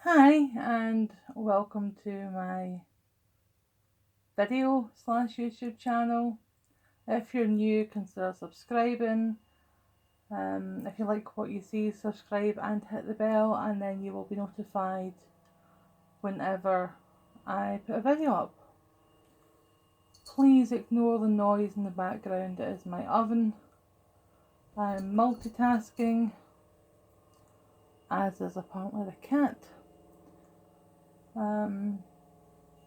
Hi, and welcome to my video slash YouTube channel. If you're new, consider subscribing. If you like what you see, subscribe and hit the bell, and then you will be notified whenever I put a video up. Please ignore the noise in the background. It is my oven. I'm multitasking, as is apparently the cat.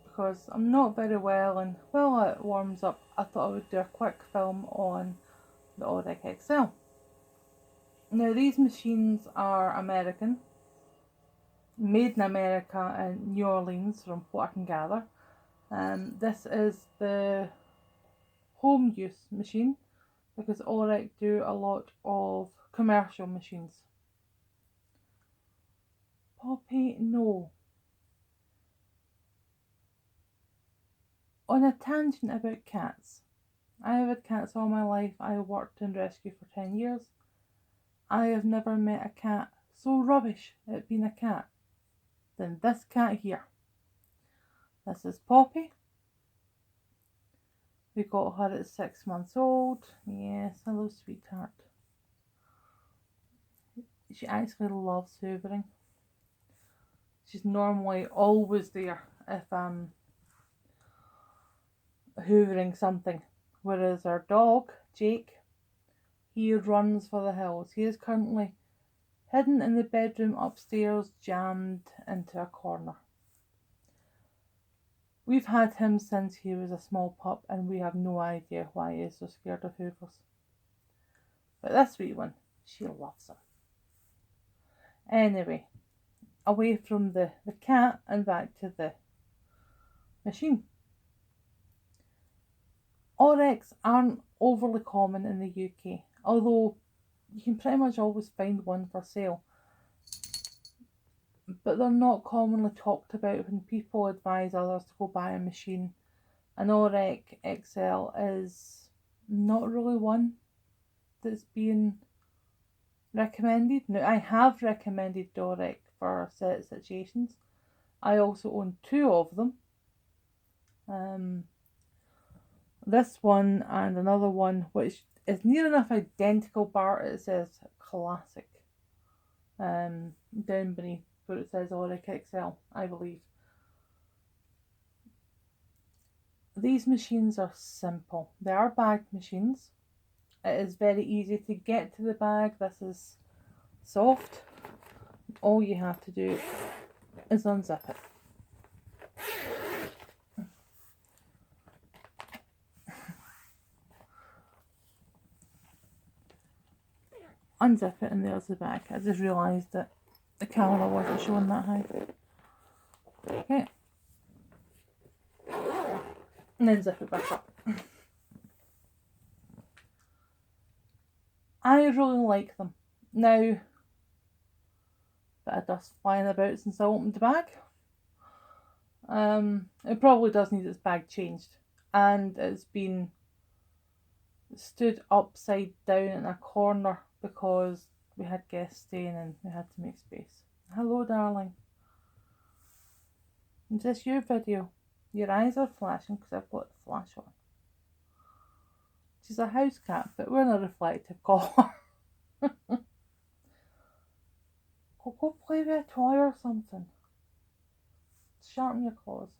Because I'm not very well, and while it warms up, I thought I would do a quick film on the Oreck XL. Now, these machines are American, made in America in New Orleans, from what I can gather. This is the home use machine because Oreck do a lot of commercial machines. Poppy, no. On a tangent about cats, I have had cats all my life. I worked in rescue for 10 years. I have never met a cat so rubbish at being a cat than this cat here. This is Poppy. We got her at 6 months old. Yes, hello sweetheart. She actually loves hoovering. She's normally always there if I'm hoovering something. Whereas our dog, Jake, he runs for the hills. He is currently hidden in the bedroom upstairs, jammed into a corner. We've had him since he was a small pup, and we have no idea why he is so scared of hoovers. But this wee one, she loves him. Anyway, away from the cat and back to the machine. Orecks aren't overly common in the UK, although you can pretty much always find one for sale. But they're not commonly talked about when people advise others to go buy a machine. An Oreck XL is not really one that's being recommended. Now, I have recommended Oreck for set situations. I also own two of them. This one and another one which is near enough identical, bar it says classic down beneath where it says Oreck XL, I believe. These machines are simple. They are bag machines. It is very easy to get to the bag. This is soft. All you have to do is unzip it. Unzip it and there's the bag. I just realised that the camera wasn't showing that high. Okay. And then zip it back up. I really like them. Now, bit of dust flying about since I opened the bag. It probably does need its bag changed, and it's been stood upside down in a corner because we had guests staying and we had to make space. Hello, darling. Is this your video? Your eyes are flashing because I've got the flash on. She's a house cat, but we're in a reflective colour. Go play with a toy or something. Sharpen your claws.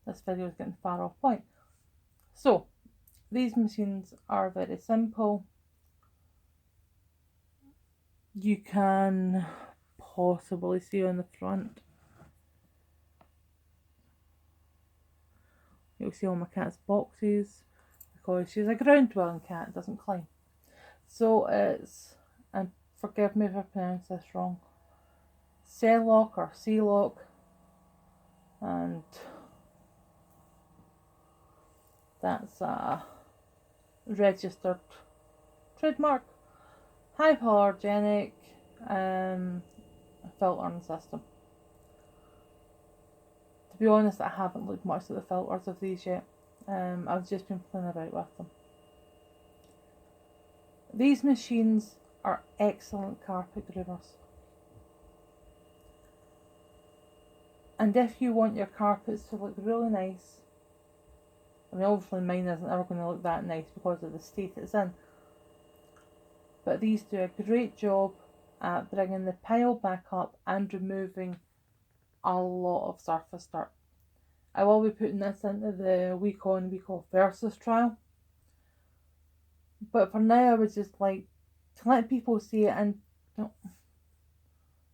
This video is getting far off point. So, these machines are very simple. You can possibly see on the front. You'll see all my cat's boxes because she's a ground dwelling cat, doesn't climb. So it's, and forgive me if I pronounce this wrong, C-lock or C-lock, and that's a registered trademark, hypoallergenic filtering system. To be honest, I haven't looked much at the filters of these yet. I've just been playing about with them. These machines are excellent carpet groomers. And if you want your carpets to look really nice, I mean obviously mine isn't ever going to look that nice because of the state it's in, but these do a great job at bringing the pile back up and removing a lot of surface dirt. I will be putting this into the week on, week off versus trial, but for now I would just like to let people see it and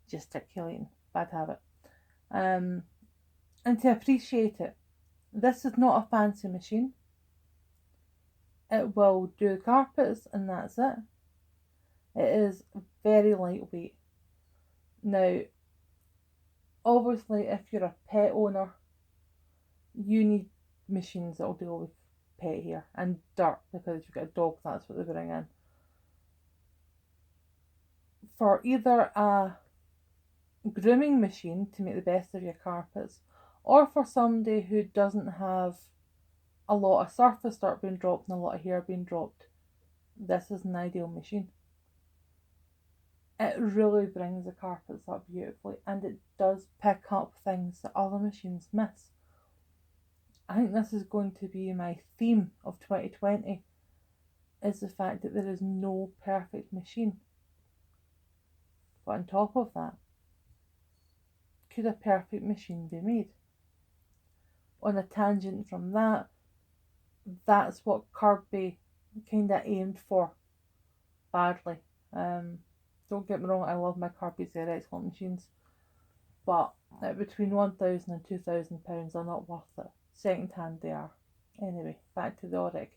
gesticulating, bad habit, and to appreciate it. This is not a fancy machine. It will do carpets and that's it. It is very lightweight. Now, obviously, if you're a pet owner, you need machines that will deal with pet hair and dirt, because if you've got a dog, that's what they bring in. For either a grooming machine to make the best of your carpets, or for somebody who doesn't have a lot of surface dirt being dropped and a lot of hair being dropped, this is an ideal machine. It really brings the carpets up beautifully, and it does pick up things that other machines miss. I think this is going to be my theme of 2020, is the fact that there is no perfect machine. But on top of that, could a perfect machine be made? On a tangent from that, that's what Kirby kind of aimed for badly. Don't get me wrong, I love my Kirby's, they're excellent machines, but at between £1,000 and £2,000 they're not worth it. Second hand they are. Anyway, back to the Oreck.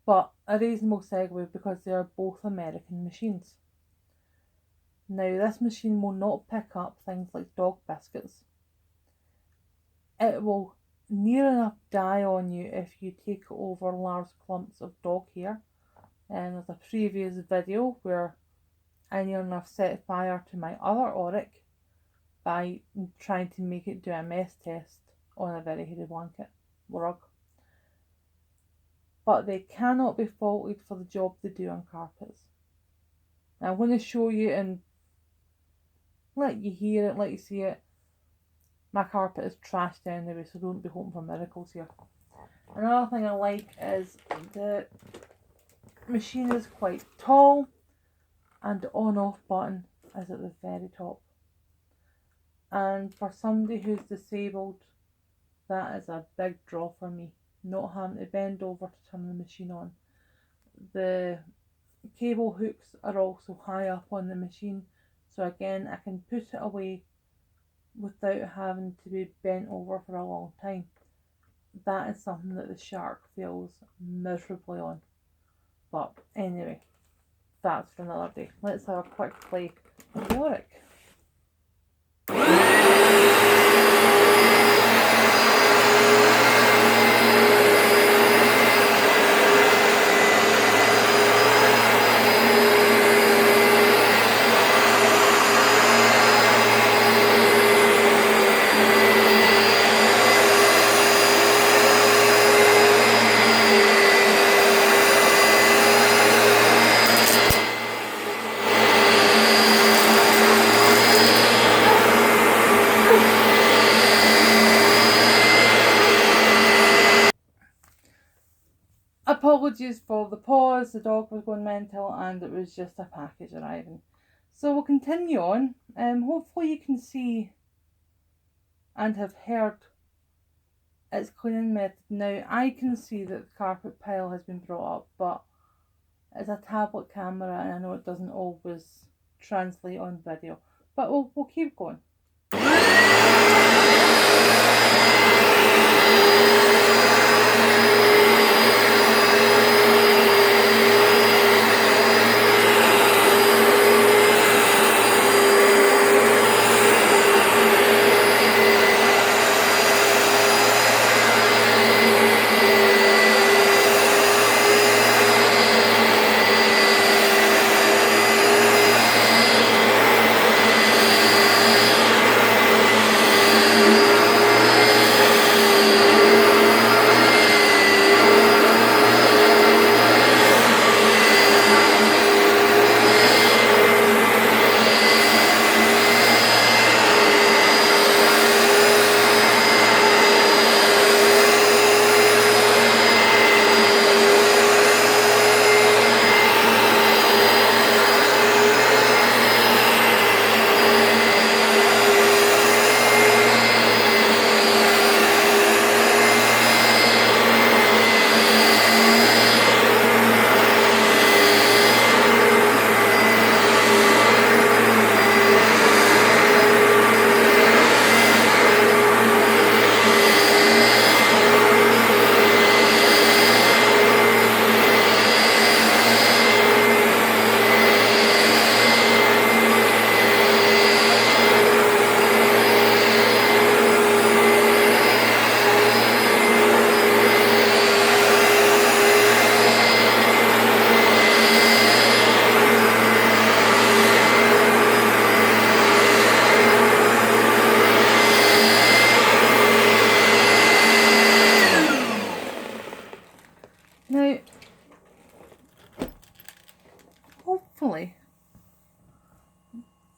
But a reasonable segue, because they are both American machines. Now, this machine will not pick up things like dog biscuits. It will near enough die on you if you take over large clumps of dog hair. And there's a previous video where I near enough set fire to my other Oreck by trying to make it do a mess test on a very hairy blanket rug. But they cannot be faulted for the job they do on carpets. Now I'm going to show you and let you hear it, let you see it. My carpet is trashed anyway, so don't be hoping for miracles here. Another thing I like is the machine is quite tall, and the on-off button is at the very top. And for somebody who's disabled, that is a big draw for me, not having to bend over to turn the machine on. The cable hooks are also high up on the machine, so again I can put it away without having to be bent over for a long time. That is something that the Shark fails miserably on. But anyway, that's for another day. Let's have a quick play of the Oreck. Apologies for the pause, the dog was going mental and it was just a package arriving. So we'll continue on. Hopefully you can see and have heard its cleaning method. Now I can see that the carpet pile has been brought up, but it's a tablet camera and I know it doesn't always translate on video. But we'll keep going.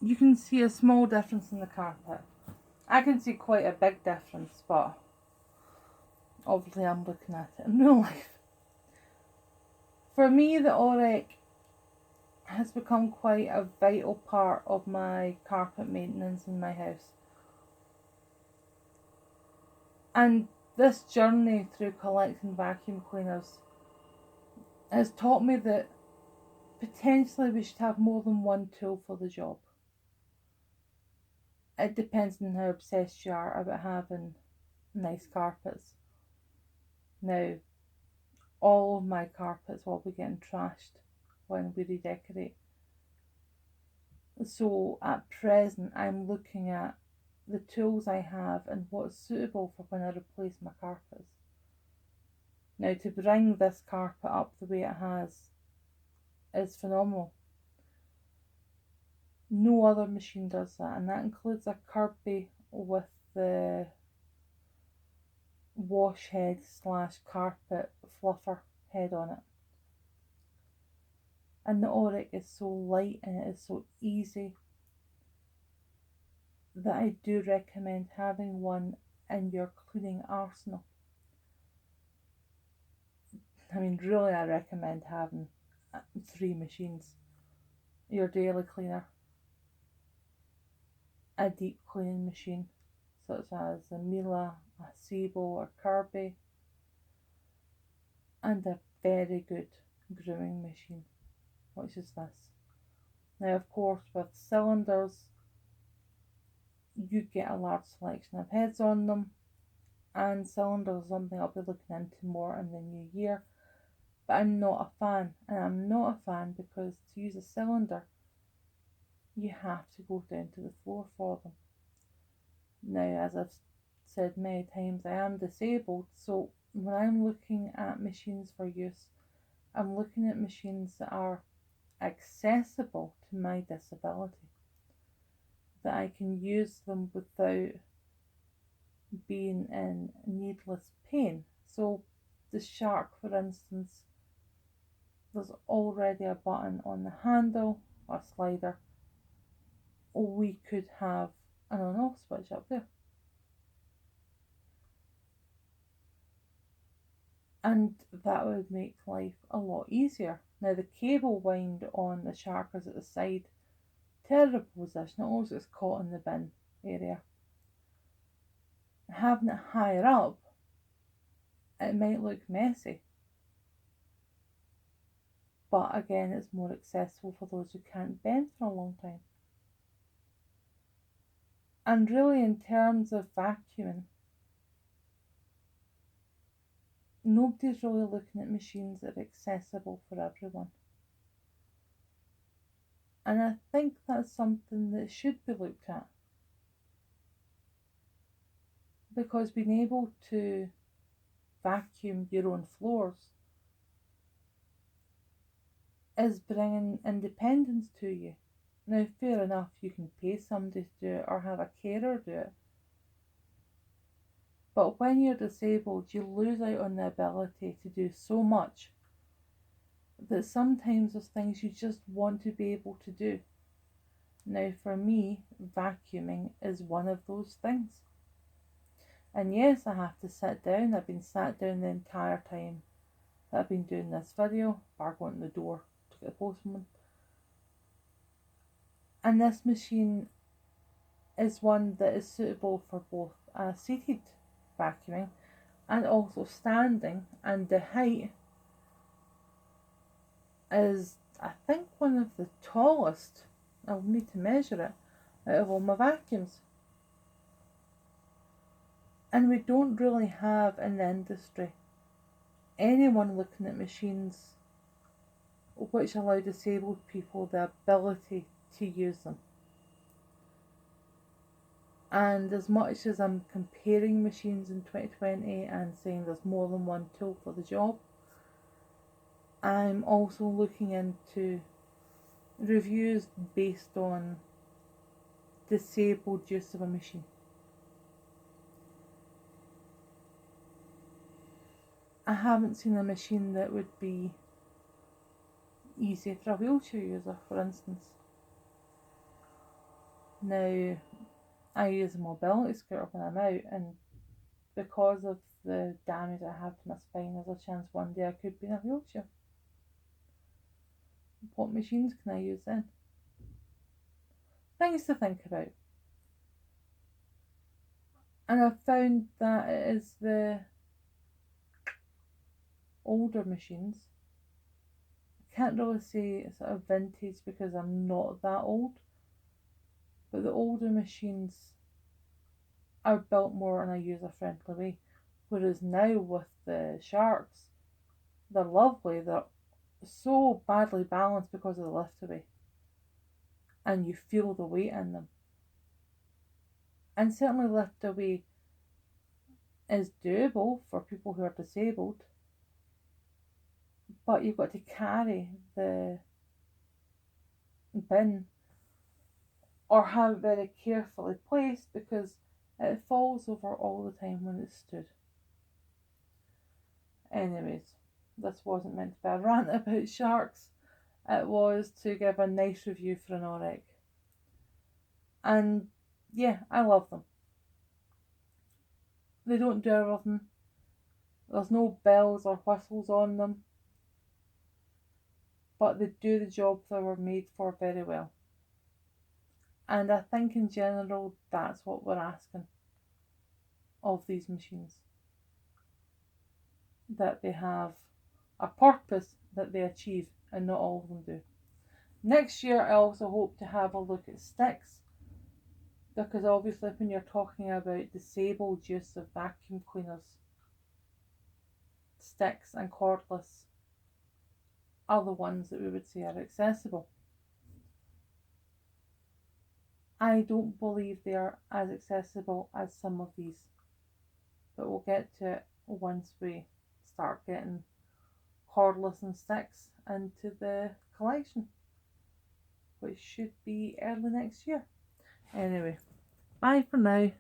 you can see a small difference in the carpet. I can see quite a big difference, but obviously I'm looking at it in real life. For me, the Oreck has become quite a vital part of my carpet maintenance in my house. And this journey through collecting vacuum cleaners has taught me that potentially we should have more than one tool for the job. It depends on how obsessed you are about having nice carpets. Now, all of my carpets will be getting trashed when we redecorate. So at present, I'm looking at the tools I have and what's suitable for when I replace my carpets. Now, to bring this carpet up the way it has is phenomenal. No other machine does that, and that includes a Kirby with the wash head / carpet fluffer head on it. And the Oreck is so light and it is so easy that I do recommend having one in your cleaning arsenal. I mean, really, I recommend having 3 machines. Your daily cleaner, a deep cleaning machine, such as a Miele, a Sebo or Kirby, and a very good grooming machine, which is this. Now, of course, with cylinders, you get a large selection of heads on them, and cylinders is something I'll be looking into more in the new year. But I'm not a fan, and I'm not a fan because to use a cylinder, you have to go down to the floor for them. Now, as I've said many times, I am disabled, so when I'm looking at machines for use, I'm looking at machines that are accessible to my disability, that I can use them without being in needless pain. So the shark, for instance, there's already a button on the handle, a slider. We could have an on-off switch up there. And that would make life a lot easier. Now the cable wind on the shark is at the side. Terrible position, it always gets caught in the bin area. Having it higher up, it might look messy. But again, it's more accessible for those who can't bend for a long time. And really, in terms of vacuuming, nobody's really looking at machines that are accessible for everyone. And I think that's something that should be looked at. Because being able to vacuum your own floors is bringing independence to you. Now, fair enough, you can pay somebody to do it or have a carer do it. But when you're disabled, you lose out on the ability to do so much that sometimes there's things you just want to be able to do. Now, for me, vacuuming is one of those things. And yes, I have to sit down. I've been sat down the entire time that I've been doing this video, bar going to the door to get the postman. And this machine is one that is suitable for both seated vacuuming and also standing, and the height is, I think, one of the tallest. I'll need to measure it out of all my vacuums. And we don't really have in the industry anyone looking at machines which allow disabled people the ability to use them. And as much as I'm comparing machines in 2020 and saying there's more than one tool for the job, I'm also looking into reviews based on disabled use of a machine. I haven't seen a machine that would be easy for a wheelchair user, for instance. Now, I use a mobility scooter when I'm out, and because of the damage I have to my spine, there's a chance one day I could be in a wheelchair. What machines can I use then? Things to think about. And I've found that it is the older machines. I can't really say sort of vintage because I'm not that old, but the older machines are built more in a user friendly way. Whereas now with the sharks, they're lovely, they're so badly balanced because of the lift away, and you feel the weight in them. And certainly lift away is doable for people who are disabled, but you've got to carry the bin or have it very carefully placed because it falls over all the time when it's stood. Anyways, this wasn't meant to be a rant about sharks. It was to give a nice review for an Oreck. And yeah, I love them. They don't do everything. There's no bells or whistles on them. But they do the job they were made for very well. And I think in general that's what we're asking of these machines. That they have a purpose that they achieve, and not all of them do. Next year I also hope to have a look at sticks, because obviously when you're talking about disabled use of vacuum cleaners, sticks and cordless are the ones that we would say are accessible. I don't believe they are as accessible as some of these, but we'll get to it once we start getting cordless and sticks into the collection, which should be early next year. Anyway, bye for now.